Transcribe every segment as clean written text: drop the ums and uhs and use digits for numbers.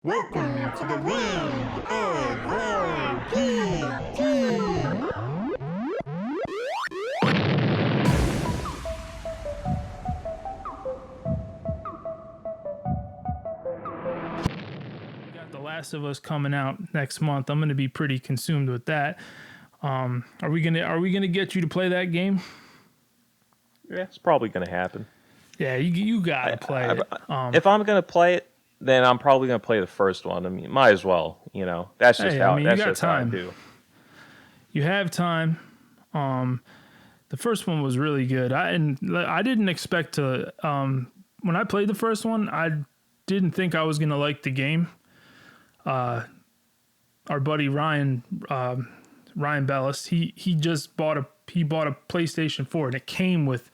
Welcome to the world of RPG. We got The Last of Us coming out next month. I'm going to be pretty consumed with that. Are we gonna get you to play that game? Yeah, it's probably going to happen. Yeah, you gotta play it. If I'm going to play it, then I'm probably going to play the first one. I mean, might as well. That's just Hey, I mean, you that's got just how I time. do. You have time. The first one was really good. I didn't expect to. When I played the first one, I didn't think I was gonna like the game. Our buddy Ryan Bellis, he just bought a PlayStation 4 and it came with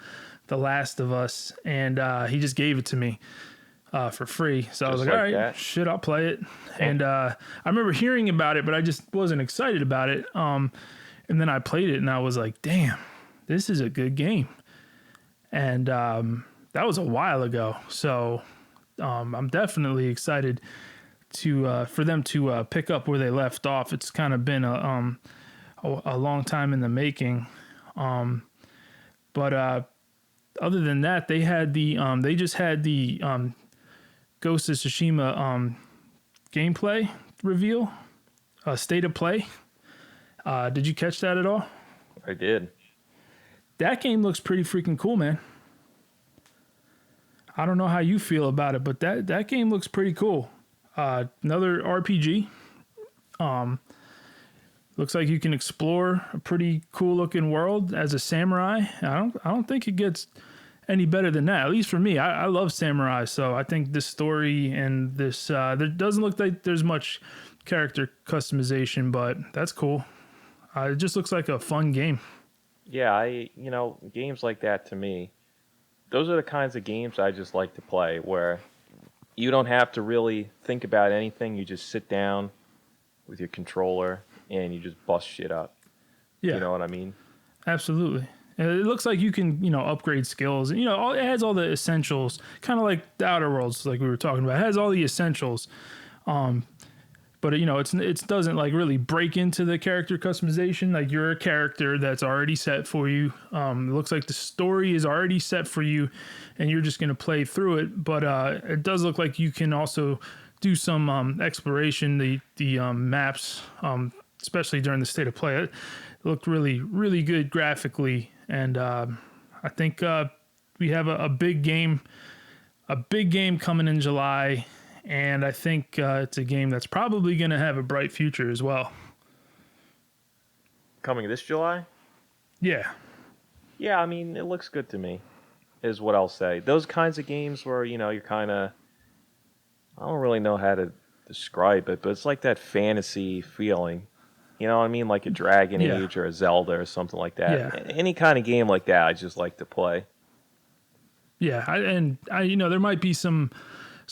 The Last of Us, and he just gave it to me for free. So I was like, all right, shit, I'll play it. And I remember hearing about it, but I just wasn't excited about it. And then I played it and I was like, damn, this is a good game. And that was a while ago. So I'm definitely excited for them to pick up where they left off. It's kind of been a long time in the making. But other than that, they just had the Ghost of Tsushima gameplay reveal, state of play. Did you catch that at all? I did. That game looks pretty freaking cool, man. I don't know how you feel about it, but that game looks pretty cool. Another RPG. Looks like you can explore a pretty cool looking world as a samurai. I don't think it gets any better than that. At least for me, I love samurai, so I think this story and this there doesn't look like there's much character customization, but that's cool. It just looks like a fun game. Yeah, games like that to me, those are the kinds of games I just like to play where you don't have to really think about anything. You just sit down with your controller and you just bust shit up. Yeah. You know what I mean? Absolutely. It looks like you can, upgrade skills. It has all the essentials, kind of like the Outer Worlds, like we were talking about. It has all the essentials. But it doesn't like really break into the character customization. Like you're a character that's already set for you. It looks like the story is already set for you, and you're just going to play through it. But it does look like you can also do some exploration. The maps, especially during the state of play, it looked really, really good graphically. And I think we have a big game coming in July. And I think it's a game that's probably going to have a bright future as well. Coming this July? Yeah. Yeah, I mean, it looks good to me, is what I'll say. Those kinds of games where, you're kind of... I don't really know how to describe it, but it's like that fantasy feeling. You know what I mean? Like a Dragon Age or a Zelda or something like that. Yeah. Any kind of game like that, I just like to play. Yeah, I there might be some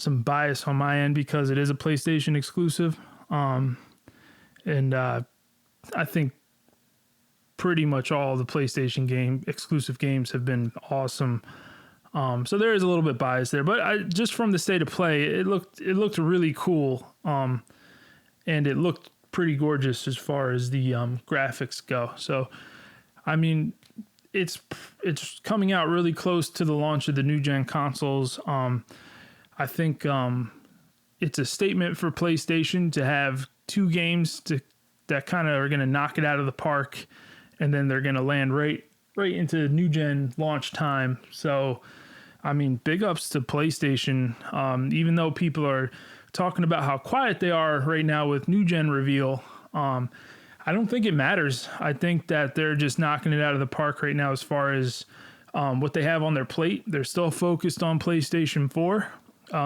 bias on my end because it is a PlayStation exclusive. And I think pretty much all the PlayStation exclusive games have been awesome. So there is a little bit bias there, but just from the state of play, it looked really cool. And it looked pretty gorgeous as far as the graphics go. So, I mean, it's coming out really close to the launch of the new gen consoles. I think it's a statement for PlayStation to have two games that kind of are going to knock it out of the park, and then they're going to land right into new gen launch time. So, I mean, big ups to PlayStation. Even though people are talking about how quiet they are right now with new gen reveal, I don't think it matters. I think that they're just knocking it out of the park right now as far as what they have on their plate. They're still focused on PlayStation 4.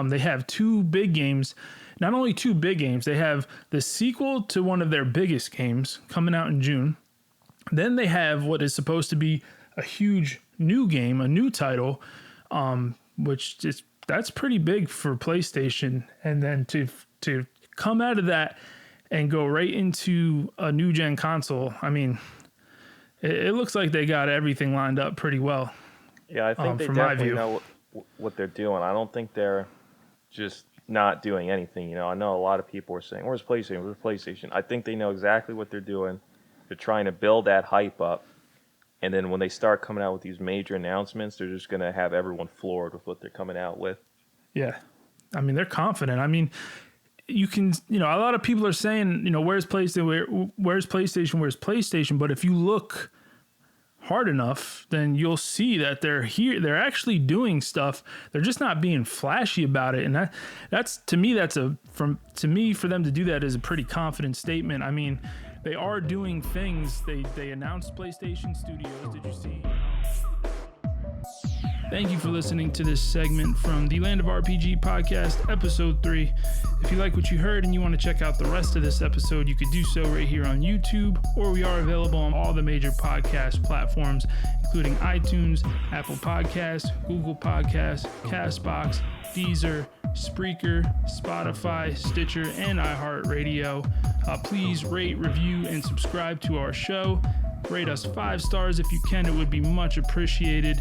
They have two big games. Not only two big games, they have the sequel to one of their biggest games coming out in June. Then they have what is supposed to be a huge new game, a new title, that's pretty big for PlayStation. And then to come out of that and go right into a new gen console, I mean, it looks like they got everything lined up pretty well. Yeah, I think they definitely know what they're doing. I don't think they're just not doing anything. I know a lot of people are saying, "Where's PlayStation? Where's PlayStation?" I think they know exactly what they're doing. They're trying to build that hype up, and then when they start coming out with these major announcements, they're just going to have everyone floored with what they're coming out with. Yeah. I mean, they're confident. I mean, you can, a lot of people are saying, where's PlayStation? Where's PlayStation? Where's PlayStation? But if you look hard enough, then you'll see that they're here. They're actually doing stuff. They're just not being flashy about it. And that's to me, for them to do that is a pretty confident statement. I mean, they are doing things. They announced PlayStation Studios. Did you see? Thank you for listening to this segment from the Land of RPG podcast, episode 3. If you like what you heard and you want to check out the rest of this episode, you could do so right here on YouTube, or we are available on all the major podcast platforms, including iTunes, Apple Podcasts, Google Podcasts, CastBox, Deezer, Spreaker, Spotify, Stitcher, and iHeartRadio. Please rate, review, and subscribe to our show. Rate us 5 stars if you can. It would be much appreciated.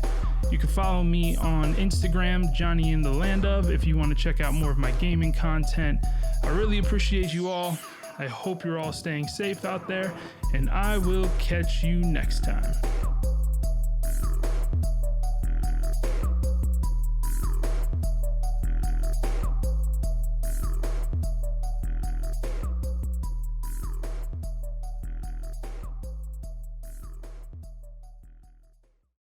You can follow me on Instagram, Johnny in the Land of, if you want to check out more of my gaming content. I really appreciate you all. I hope you're all staying safe out there, and I will catch you next time.